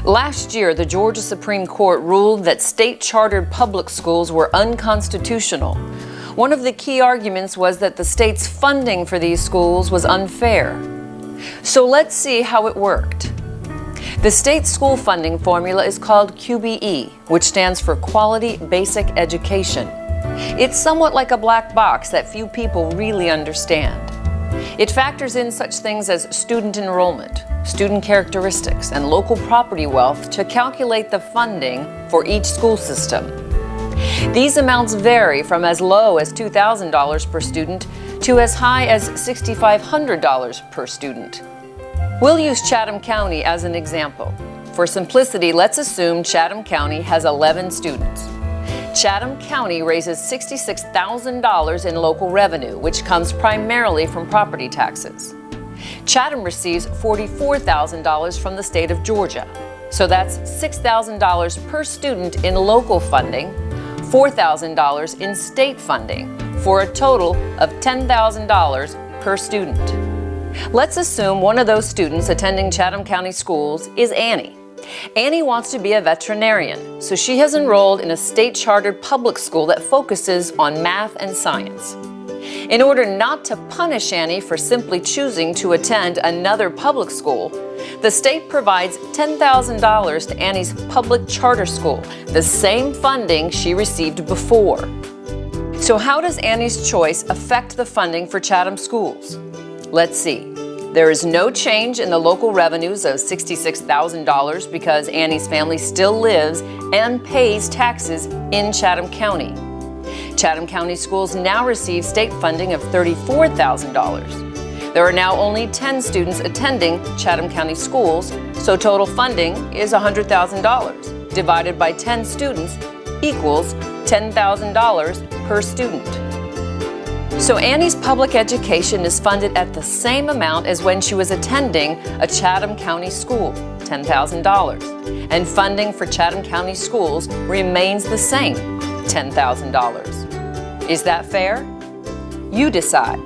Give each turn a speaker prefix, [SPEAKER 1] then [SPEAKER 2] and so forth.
[SPEAKER 1] Last year, the Georgia Supreme Court ruled that state-chartered public schools were unconstitutional. One of the key arguments was that the state's funding for these schools was unfair. So let's see how it worked. The state school funding formula is called QBE, which stands for Quality Basic Education. It's somewhat like a black box that few people really understand. It factors in such things as student enrollment, student characteristics, and local property wealth to calculate the funding for each school system. These amounts vary from as low as $2,000 per student to as high as $6,500 per student. We'll use Chatham County as an example. For simplicity, let's assume Chatham County has 11 students. Chatham County raises $66,000 in local revenue, which comes primarily from property taxes. Chatham receives $44,000 from the state of Georgia. So that's $6,000 per student in local funding, $4,000 in state funding, for a total of $10,000 per student. Let's assume one of those students attending Chatham County schools is Annie. Annie wants to be a veterinarian, so she has enrolled in a state-chartered public school that focuses on math and science. In order not to punish Annie for simply choosing to attend another public school, the state provides $10,000 to Annie's public charter school, the same funding she received before. So how does Annie's choice affect the funding for Chatham schools? Let's see. There is no change in the local revenues of $66,000 because Annie's family still lives and pays taxes in Chatham County. Chatham County schools now receive state funding of $34,000. There are now only 10 students attending Chatham County schools, so total funding is $100,000. Divided by 10 students equals $10,000 per student. So Annie's public education is funded at the same amount as when she was attending a Chatham County school, $10,000. And funding for Chatham County schools remains the same, $10,000. Is that fair? You decide.